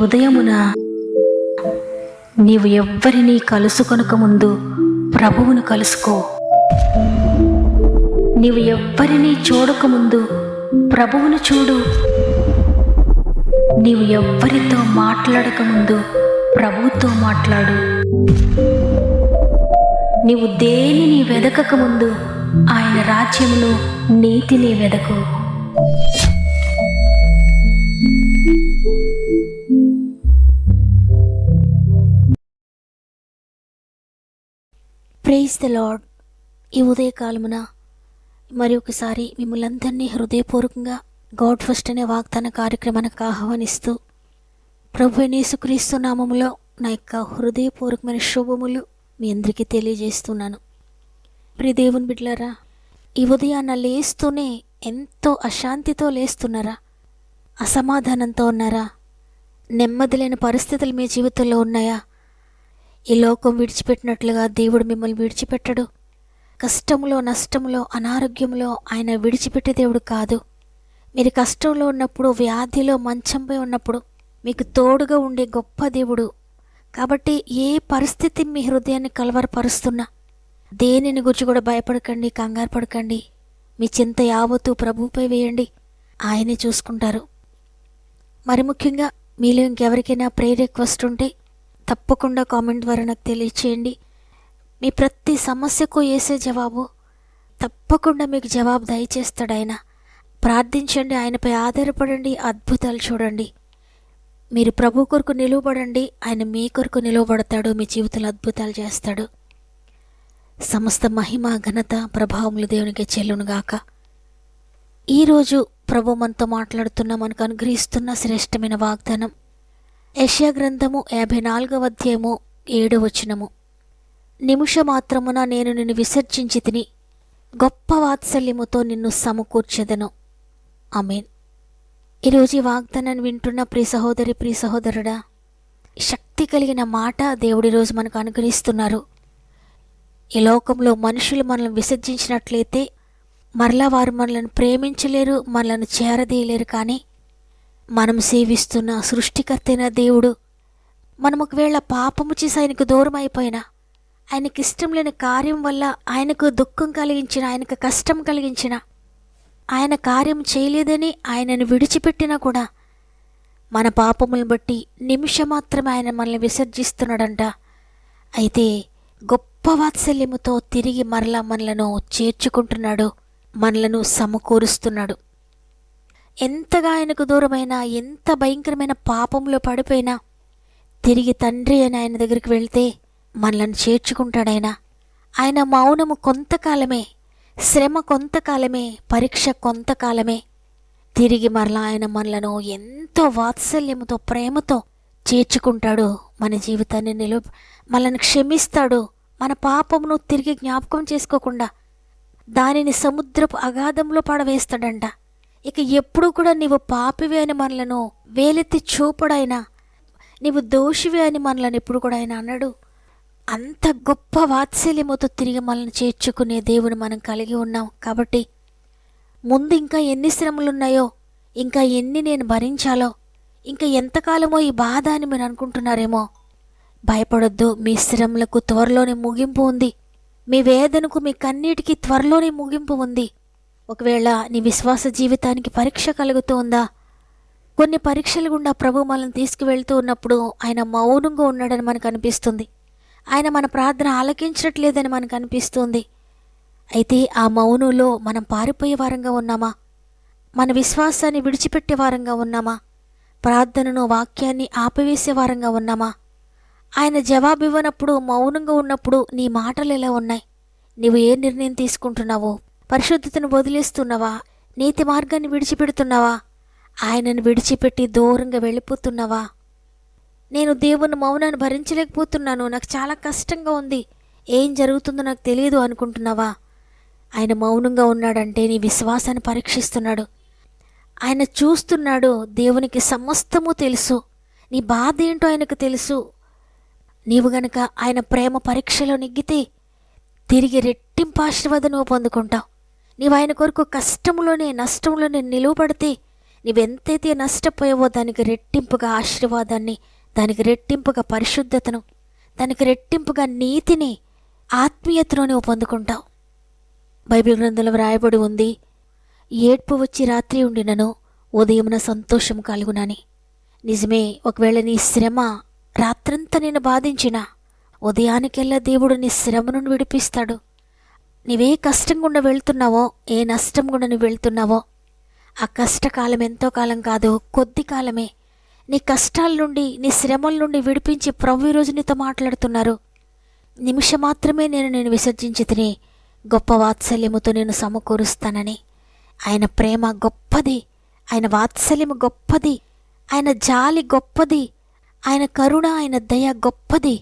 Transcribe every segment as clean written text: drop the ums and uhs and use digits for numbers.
ఉదయమున నీవు ఎవ్వరినీ కలుసుకొనక ముందు ప్రభువును కలుసుకో. నీవు ఎవ్వరినీ చూడకముందు ప్రభువును చూడు. నీవు ఎవ్వరితో మాట్లాడకముందు ప్రభువుతో మాట్లాడు. నీవు దేనిని వెదకకముందు ఆయన రాజ్యమును నీతిని వెదకు. Praise the lord. ఈ ఉదయకాలమున మరి ఒకసారి మిమ్మల్ని అందరినీ హృదయపూర్వకంగా గాడ్ ఫస్ట్ అనే వాగ్దాన కార్యక్రమానికి ఆహ్వానిస్తూ ప్రభు యేసుక్రీస్తు నామములో నా యొక్క హృదయపూర్వకమైన శుభములు మీ అందరికీ తెలియజేస్తున్నాను. ప్రియ దేవుని బిడ్డలారా, ఈ ఉదయాన్న లేస్తూనే ఎంతో అశాంతితో లేస్తున్నారా? అసమాధానంతో ఉన్నారా? నెమ్మది లేని పరిస్థితులు మీ జీవితంలో ఉన్నాయా? ఈ లోకం విడిచిపెట్టినట్లుగా దేవుడు మిమ్మల్ని విడిచిపెట్టడు. కష్టంలో, నష్టంలో, అనారోగ్యంలో ఆయన విడిచిపెట్టే దేవుడు కాదు. మీరు కష్టంలో ఉన్నప్పుడు, వ్యాధిలో, మంచంపై ఉన్నప్పుడు మీకు తోడుగా ఉండే గొప్ప దేవుడు. కాబట్టి ఏ పరిస్థితి మీ హృదయాన్ని కలవరపరుస్తున్నా దేనిని గురించి కూడా భయపడకండి, కంగారు పడకండి. మీ చింత యావత్తు ప్రభువుపై వేయండి, ఆయనే చూసుకుంటారు. మరి ముఖ్యంగా మీలో ఇంకెవరికైనా ప్రేయర్ రిక్వెస్ట్ ఉంటే తప్పకుండా కామెంట్ ద్వారా నాకు తెలియచేయండి. మీ ప్రతి సమస్యకు యేసే జవాబు, తప్పకుండా మీకు జవాబు దయచేస్తాడు ఆయన. ప్రార్థించండి, ఆయనపై ఆధారపడండి, అద్భుతాలు చూడండి. మీరు ప్రభు కొరకు నిలువబడండి, ఆయన మీ కొరకు నిలువబడతాడు, మీ జీవితంలో అద్భుతాలు చేస్తాడు. సమస్త మహిమ, ఘనత, ప్రభావములు దేవునికి చెల్లునుగాక. ఈరోజు ప్రభు మనతో మాట్లాడుతున్న, మనకు అనుగ్రహిస్తున్న శ్రేష్టమైన వాగ్దానం యెషయా గ్రంథము 54వ అధ్యాయము 7వ వచనము. నిమిషమాత్రమున నేను నిన్ను విసర్జించి తిని గొప్ప వాత్సల్యముతో నిన్ను సమకూర్చెదను. ఆమేన్. ఈరోజు ఈ వాగ్దానాన్ని వింటున్న ప్రియ సహోదరి, ప్రియ సహోదరుడా, శక్తి కలిగిన మాట దేవుడు ఈరోజు మనకు అనుగ్రహిస్తున్నారు. ఈ లోకంలో మనుషులు మనల్ని విసర్జించినట్లయితే మరలా వారు మనల్ని ప్రేమించలేరు, మనల్ని చేరదీయలేరు. కానీ మనం సేవిస్తున్న సృష్టికర్త అయిన దేవుడు, మనం ఒకవేళ పాపము చేసి ఆయనకు దూరం అయిపోయినా, ఆయనకి ఇష్టం లేని కార్యం వల్ల ఆయనకు దుఃఖం కలిగించిన, ఆయనకు కష్టం కలిగించిన, ఆయన కార్యం చేయలేదని ఆయనను విడిచిపెట్టినా కూడా మన పాపములను బట్టి నిమిషమాత్రమే ఆయన మనల్ని విసర్జిస్తున్నాడంట. అయితే గొప్ప వాత్సల్యముతో తిరిగి మరలా మనలను చేర్చుకుంటున్నాడు, మనలను సమకూరుస్తున్నాడు. ఎంతగా ఆయనకు దూరమైనా, ఎంత భయంకరమైన పాపంలో పడిపోయినా తిరిగి తండ్రి అని ఆయన దగ్గరికి వెళ్తే మనలను చేర్చుకుంటాడాయన. ఆయన మౌనము కొంతకాలమే, శ్రమ కొంతకాలమే, పరీక్ష కొంతకాలమే. తిరిగి మరలా ఆయన మనలను ఎంతో వాత్సల్యముతో, ప్రేమతో చేర్చుకుంటాడు. మన జీవితాన్ని మనల్ని క్షమిస్తాడు. మన పాపమును తిరిగి జ్ఞాపకం చేసుకోకుండా దానిని సముద్రపు అగాధంలో పడవేస్తాడంట. ఇక ఎప్పుడు కూడా నీవు పాపివే అని మనలను వేలెత్తి చూపడైనా, నీవు దోషివే అని మనలను ఎప్పుడు కూడా ఆయన అన్నాడు. అంత గొప్ప వాత్సల్యముతో తిరిగి మనల్ని చేర్చుకునే దేవుని మనం కలిగి ఉన్నాం. కాబట్టి ముందు ఇంకా ఎన్ని శ్రమలున్నాయో, ఇంకా ఎన్ని నేను భరించాలో, ఇంకా ఎంతకాలమో ఈ బాధ అని మీరు అనుకుంటున్నారేమో. భయపడొద్దు, మీ శ్రమలకు త్వరలోనే ముగింపు ఉంది. మీ వేదనకు, మీ కన్నీటికి త్వరలోనే ముగింపు ఉంది. ఒకవేళ నీ విశ్వాస జీవితానికి పరీక్ష కలుగుతూ ఉందా? కొన్ని పరీక్షలు గుండా ప్రభు మనల్ని తీసుకువెళ్తూ ఉన్నప్పుడు ఆయన మౌనంగా ఉన్నాడని మనకు అనిపిస్తుంది. ఆయన మన ప్రార్థన ఆలకించట్లేదని మనకు అనిపిస్తుంది. అయితే ఆ మౌనంలో మనం పారిపోయే వారంగా ఉన్నామా? మన విశ్వాసాన్ని విడిచిపెట్టే వారంగా ఉన్నామా? ప్రార్థనను, వాక్యాన్ని ఆపివేసే వారంగా ఉన్నామా? ఆయన జవాబు ఇవ్వనప్పుడు, మౌనంగా ఉన్నప్పుడు నీ మాటలు ఎలా ఉన్నాయి? నీవు ఏ నిర్ణయం తీసుకుంటున్నావో? పరిశుద్ధతను వదిలేస్తున్నావా? నీతి మార్గాన్ని విడిచిపెడుతున్నావా? ఆయనను విడిచిపెట్టి దూరంగా వెళ్ళిపోతున్నావా? నేను దేవుని మౌనాన్ని భరించలేకపోతున్నాను, నాకు చాలా కష్టంగా ఉంది, ఏం జరుగుతుందో నాకు తెలియదు అనుకుంటున్నావా? ఆయన మౌనంగా ఉన్నాడంటే నీ విశ్వాసాన్ని పరీక్షిస్తున్నాడు. ఆయన చూస్తున్నాడు. దేవునికి సమస్తము తెలుసు. నీ బాధ ఏంటో ఆయనకు తెలుసు. నీవు గనక ఆయన ప్రేమ పరీక్షలో నెగ్గితే తిరిగి రెట్టింపు ఆశీర్వాదం నువ్వు పొందుకుంటావు. నీవు ఆయన కొరకు కష్టంలోనే, నష్టంలోనే నిలువబడితే నీవెంతైతే నష్టపోయావో దానికి రెట్టింపుగా ఆశీర్వాదాన్ని, దానికి రెట్టింపుగా పరిశుద్ధతను, దానికి రెట్టింపుగా నీతిని, ఆత్మీయతను నువ్వు పొందుకుంటావు. బైబిల్ గ్రంథంలో వ్రాయబడి ఉంది, ఏడ్పు వచ్చి రాత్రి ఉండినను ఉదయమున సంతోషం కలుగునని. నిజమే, ఒకవేళ నీ శ్రమ రాత్రంతా నేను బాధించినా ఉదయానికెల్లా దేవుడు నీ శ్రమ నుండి విడిపిస్తాడు. నీవే కష్టం గుండా వెళ్తున్నావో, ఏ నష్టం గుండా నువ్వు వెళ్తున్నావో, ఆ కష్టకాలం ఎంతో కాలం కాదు, కొద్ది కాలమే. నీ కష్టాల నుండి, నీ శ్రమల నుండి విడిపించి ప్రభు ఈరోజు నీతో మాట్లాడుతున్నారు. నిమిషం మాత్రమే నేను విసర్జించి తిని గొప్ప వాత్సల్యముతో నేను సమకూరుస్తానని. ఆయన ప్రేమ గొప్పది, ఆయన వాత్సల్యము గొప్పది, ఆయన జాలి గొప్పది, ఆయన కరుణ, ఆయన దయ గొప్పది.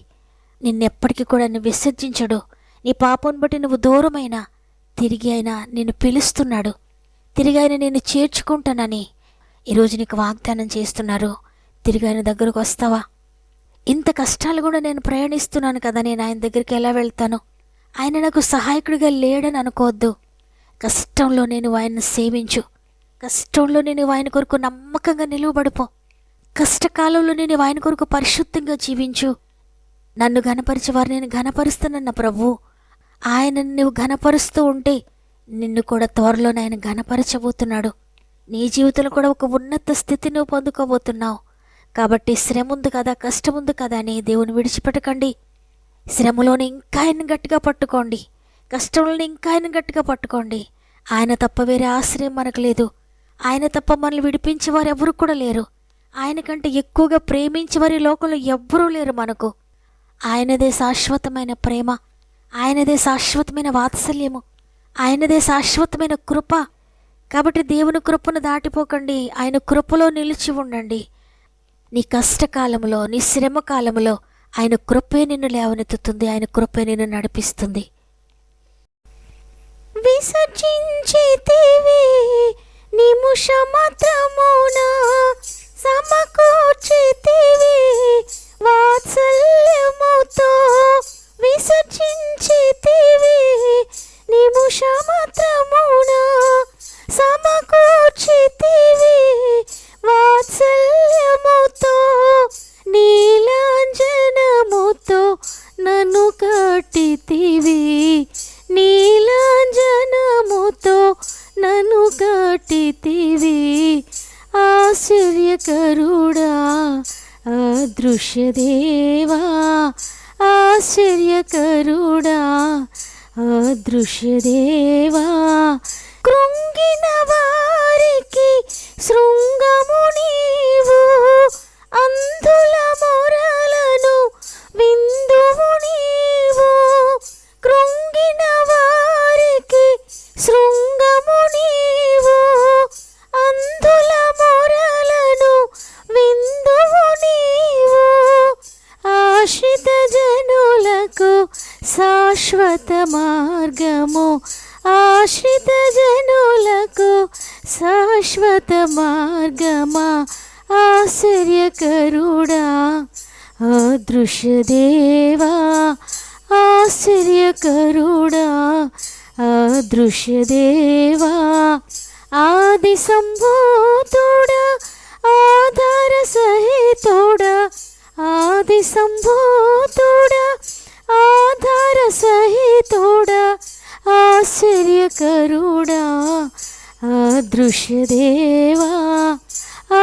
నిన్నెప్పటికీ కూడా నువ్వు విసర్జించడు. నీ పాపం బట్టి నువ్వు దూరమైనా తిరిగి ఆయన నిన్ను పిలుస్తున్నాడు, తిరిగి ఆయన నేను చేర్చుకుంటానని ఈరోజు నీకు వాగ్దానం చేస్తున్నారు. తిరిగి ఆయన దగ్గరకు వస్తావా? ఇంత కష్టాలు కూడా నేను ప్రయాణిస్తున్నాను కదా, నేను ఆయన దగ్గరికి ఎలా వెళ్తాను? ఆయన నాకు సహాయకుడిగా లేడని అనుకోవద్దు. కష్టంలో నేను ఆయన్ని సేవించు, కష్టంలో నేను ఆయన కొరకు నమ్మకంగా నిలువబడిపో, కష్టకాలంలో నేను ఆయన కొరకు పరిశుద్ధంగా జీవించు. నన్ను ఘనపరిచేవారు నేను ఘనపరుస్తానన్న ప్రభు, ఆయనను నువ్వు ఘనపరుస్తూ ఉంటే నిన్ను కూడా త్వరలోనే ఆయన ఘనపరచబోతున్నాడు. నీ జీవితంలో కూడా ఒక ఉన్నత స్థితి నువ్వు పొందుకోబోతున్నావు. కాబట్టి శ్రమ ఉంది కదా, కష్టం ఉంది కదా అని దేవుని విడిచిపెట్టకండి. శ్రమలోనే ఇంకా ఆయన గట్టిగా పట్టుకోండి, కష్టంలోనే ఇంకా ఆయన గట్టిగా పట్టుకోండి. ఆయన తప్ప వేరే ఆశ్రయం మనకు లేదు. ఆయన తప్ప మనల్ని విడిపించేవారు ఎవరు కూడా లేరు. ఆయన కంటే ఎక్కువగా ప్రేమించేవారు ఈ లోకంలో ఎవ్వరూ లేరు మనకు. ఆయనదే శాశ్వతమైన ప్రేమ, ఆయనదే శాశ్వతమైన వాత్సల్యము, ఆయనదే శాశ్వతమైన కృప. కాబట్టి దేవుని కృపను దాటిపోకండి, ఆయన కృపలో నిలిచి ఉండండి. నీ కష్టకాలంలో, నీ శ్రమ కాలంలో ఆయన కృపే నిన్ను లేవనెత్తుతుంది, ఆయన కృపే నిన్ను నడిపిస్తుంది. విసర్జించితివి నిమిషమాత్రమున సమకూర్చితివి వాత్సల్యముతో. విసర్జించితివి నిమిషమాత్రమున సమకూర్చితివి వాత్సల్యముతో. నీలాంజనముతో నన్ను కట్టితివి, నీలాంజనముతో నన్ను కట్టితివి. ఆశ్చర్యకరుడా అదృశ్యదేవా, ఆశ్చర్యకరుడా అదృశ్యదేవా. కృంగిన వారికి శృంగము నీవు, అంధుల మొరలను విందువు నీవు. కృంగిన వారికి శృంగము నీవు, అంధుల మొరలను విందువు నీవు. ఆశ్రిత జనులకు శాశ్వత మార్గము, ఆశ్రిత జనులకు శాశ్వత మార్గమా. ఆశ్చర్యకరుడా అదృశ్యదేవా, ఆశ్చర్యకరుడా అదృశ్యదేవా. ఆది సంభూతుడా ఆధార సహితుడా, ఆది సంభూతుడా ఆధార సహితుడా. ఆశ్చర్యకరుడా అదృశ్యదేవా,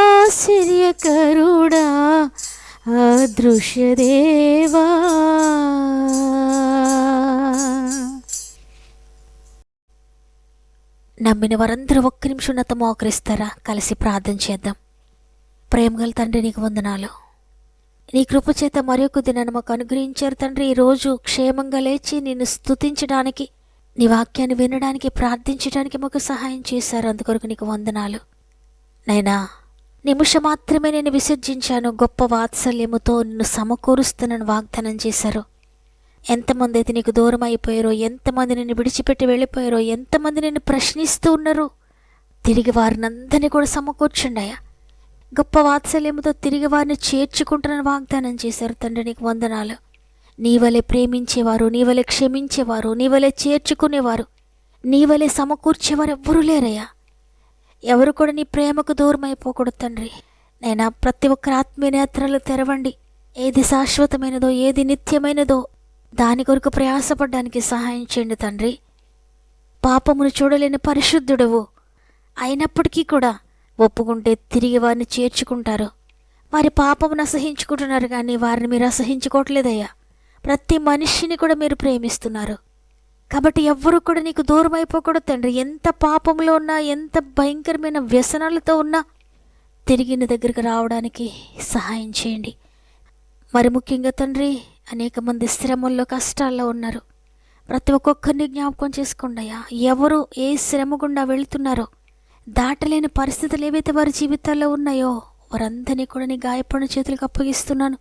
ఆశ్చర్యకరుడా అదృశ్యదేవా. నమ్మిన వారందరూ ఒక్క నిమిషం నాతో మోకరిస్తారా? కలిసి ప్రార్థన చేద్దాం. ప్రేమగల తండ్రి, నీకు వందనాలు. నీ కృప చేత మరొక దినాన్ని మాకు అనుగ్రహించారు తండ్రి. ఈరోజు క్షేమంగా లేచి నిన్ను స్తుతించడానికి, నీ వాక్యాన్ని వినడానికి, ప్రార్థించడానికి మాకు సహాయం చేశారు. అందుకొరకు నీకు వందనాలు నైనా. నిమిషం మాత్రమే నేను విసర్జించాను, గొప్ప వాత్సల్యముతో నిన్ను సమకూరుస్తున్నాను వాగ్దానం చేశారు. ఎంతమంది అయితే నీకు దూరం అయిపోయారో, ఎంతమంది నిన్ను విడిచిపెట్టి వెళ్ళిపోయారో, ఎంతమంది నిన్ను ప్రశ్నిస్తూ ఉన్నారో, తిరిగి వారిని అందరినీ కూడా సమకూర్చుండాయా. గొప్ప వాత్సల్యముతో తిరిగి వారిని చేర్చుకుంటానని వాగ్దానం చేశారు తండ్రి. నీకు వందనాలు. నీ వలె ప్రేమించేవారు, నీ వలె క్షమించేవారు, నీ వలె చేర్చుకునేవారు, నీ వలె సమకూర్చేవారు ఎవ్వరూ లేరయ్యా. ఎవరు కూడా నీ ప్రేమకు దూరం అయిపోకూడదు తండ్రి. నైనా ప్రతి ఒక్కరి ఆత్మీయ నేత్రాలు తెరవండి. ఏది శాశ్వతమైనదో, ఏది నిత్యమైనదో దాని కొరకు ప్రయాసపడడానికి సహాయం చేయండి తండ్రి. పాపమును చూడలేని పరిశుద్ధుడవు అయినప్పటికీ కూడా ఒప్పుకుంటే తిరిగి వారిని చేర్చుకుంటారు. వారి పాపమును అసహించుకుంటున్నారు కానీ వారిని మీరు అసహించుకోవట్లేదయ్యా. ప్రతి మనిషిని కూడా మీరు ప్రేమిస్తున్నారు. కాబట్టి ఎవ్వరూ కూడా నీకు దూరం అయిపోకూడదు తండ్రి. ఎంత పాపంలో ఉన్నా, ఎంత భయంకరమైన వ్యసనాలతో ఉన్నా తిరిగి నీ దగ్గరికి రావడానికి సహాయం చేయండి. మరి ముఖ్యంగా తండ్రి, అనేక మంది శ్రమల్లో, కష్టాల్లో ఉన్నారు. ప్రతి ఒక్కొక్కరిని జ్ఞాపకం చేసుకోండి అయ్యా. ఎవరు ఏ శ్రమ గుండా వెళుతున్నారో, దాటలేని పరిస్థితులు ఏవైతే వారి జీవితాల్లో ఉన్నాయో వారందరినీ కూడా నీ గాయపడిన చేతులకు అప్పగిస్తున్నాను.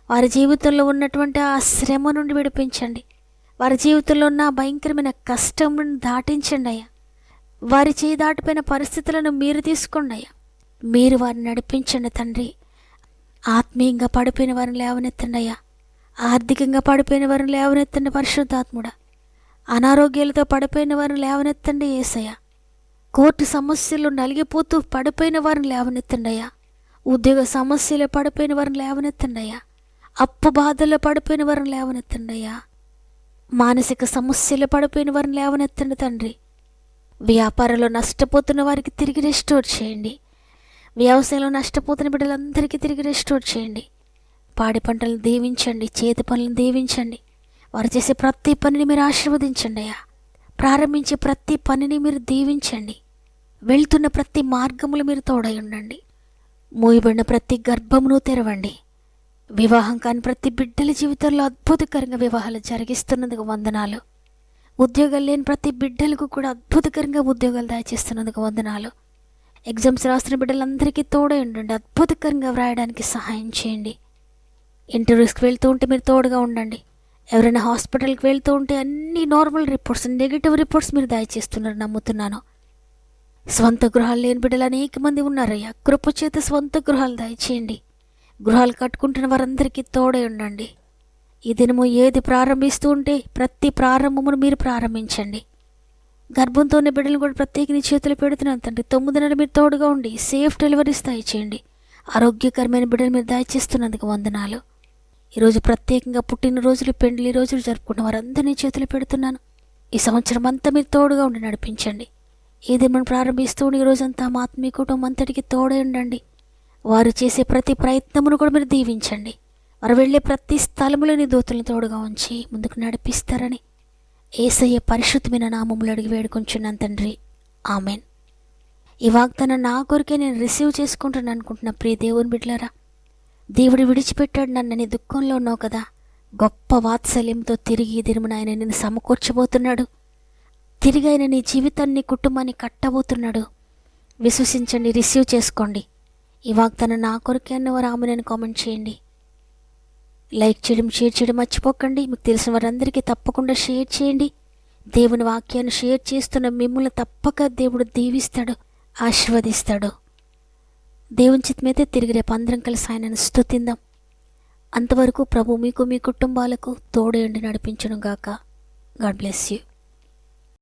వారి జీవితంలో ఉన్నటువంటి ఆ శ్రమ నుండి విడిపించండి. వారి జీవితంలో ఉన్న భయంకరమైన కష్టం నుండి దాటించండి అయ్యా. వారి చేయి దాటిపోయిన పరిస్థితులను మీరు తీసుకోండి అయ్యా. మీరు వారిని నడిపించండి తండ్రి. ఆత్మీయంగా పడిపోయిన వారిని లేవనెత్తండి అయ్యా. ఆర్థికంగా పడిపోయిన వారిని లేవనెత్తండి పరిశుద్ధాత్ముడా. అనారోగ్యాలతో పడిపోయిన వారిని లేవనెత్తండి యేసయ్య. కోర్టు సమస్యలు నలిగిపోతూ పడిపోయిన వారిని లేవనెత్తండి అయ్యా. ఉద్యోగ సమస్యలు పడిపోయిన వారిని లేవనెత్తండి అయ్యా. అప్పు బాధల్లో పడిపోయిన వారిని లేవనెత్తండి అయ్యా. మానసిక సమస్యలు పడిపోయిన వారిని లేవనెత్తండి తండ్రి. వ్యాపారంలో నష్టపోతున్న వారికి తిరిగి రెస్టోర్ చేయండి. వ్యవసాయంలో నష్టపోతున్న బిడ్డలందరికీ తిరిగి రెస్టోర్ చేయండి. పాడి పంటలను దీవించండి, చేతి పనులను దీవించండి. వారు చేసే ప్రతి పనిని మీరు ఆశీర్వదించండి అయ్యా. ప్రారంభించే ప్రతి పనిని మీరు దీవించండి. వెళ్తున్న ప్రతి మార్గములు మీరు తోడై ఉండండి. మూయబడిన ప్రతి గర్భమును తెరవండి. వివాహం కాని ప్రతి బిడ్డల జీవితంలో అద్భుతకరంగా వివాహాలు జరిగిస్తున్నందుకు వందనాలు. ఉద్యోగాలు లేని ప్రతి బిడ్డలకు కూడా అద్భుతకరంగా ఉద్యోగాలు దయచేస్తున్నందుకు వందనాలు. ఎగ్జామ్స్ రాస్తున్న బిడ్డలందరికీ తోడై ఉండండి. అద్భుతకరంగా వ్రాయడానికి సహాయం చేయండి. ఇంటర్వ్యూస్కి వెళ్తూ ఉంటే మీరు తోడుగా ఉండండి. ఎవరైనా హాస్పిటల్కి వెళ్తూ ఉంటే అన్ని నార్మల్ రిపోర్ట్స్, నెగిటివ్ రిపోర్ట్స్ మీరు దయచేస్తున్నారు నమ్ముతున్నాను. స్వంత గృహాలు లేని బిడ్డలు అనేక మంది ఉన్నారయ్యా. కృప చేత స్వంత గృహాలు దయచేయండి. గృహాలు కట్టుకుంటున్న వారందరికీ తోడై ఉండండి. ఈ దినము ఏది ప్రారంభిస్తూ ఉంటే ప్రతి ప్రారంభమును మీరు ప్రారంభించండి. గర్భంతో ఉన్న బిడ్డలను కూడా ప్రత్యేక నీ చేతులు పెడుతున్నాను తండ్రి. 9 నెలలు మీరు తోడుగా ఉండి సేఫ్ డెలివరీస్ దయచేయండి. ఆరోగ్యకరమైన బిడ్డలు మీరు దయచేస్తున్నందుకు వందనాలు. ఈరోజు ప్రత్యేకంగా పుట్టినరోజులు, పెండ్లి రోజులు జరుపుకున్న వారందరినీ చేతులు పెడుతున్నాను. ఈ సంవత్సరం అంతా మీరు తోడుగా ఉండి నడిపించండి. ఏది మనం ప్రారంభిస్తూ ఉండి ఈ రోజంతా మా ఆత్మీయ కుటుంబం అంతటికి తోడై ఉండండి. వారు చేసే ప్రతి ప్రయత్నమును కూడా మీరు దీవించండి. వారు వెళ్ళే ప్రతి స్థలములో నీ దూతలను తోడుగా ఉంచి ముందుకు నడిపిస్తారని యేసయ్య పరిశుద్ధమైన నామములో అడిగి వేడుకొంచున్నాను తండ్రి. ఆమెన్. ఈ వాగ్దానం నా కొరకే నేను రిసీవ్ చేసుకుంటాను అనుకుంటున్న ప్రియ దేవుని బిడ్డలారా, దేవుడు విడిచిపెట్టాడు నన్ను దుఃఖంలో ఉన్నావు కదా, గొప్ప వాత్సల్యంతో తిరిగి దినమున ఆయన నిన్ను సమకూర్చబోతున్నాడు. తిరిగి ఆయన నీ జీవితాన్ని, కుటుంబాన్ని కట్టబోతున్నాడు. విశ్వసించండి, రిసీవ్ చేసుకోండి. ఈ వాగ్దానం నా కొరకే అన్నవారు ఆమెను కామెంట్ చేయండి. లైక్ చేయడం, షేర్ చేయడం మర్చిపోకండి. మీకు తెలిసిన వారందరికీ తప్పకుండా షేర్ చేయండి. దేవుని వాక్యాన్ని షేర్ చేస్తున్న మిమ్మల్ని తప్పక దేవుడు దీవిస్తాడు, ఆశీర్వదిస్తాడు. దేవుని చిత్తమైతే తిరిగి రేపు అందరం కలిసి ఆయనను స్తుతిందాం. అంతవరకు ప్రభు మీకు, మీ కుటుంబాలకు తోడేండి నడిపించును గాక. God bless you.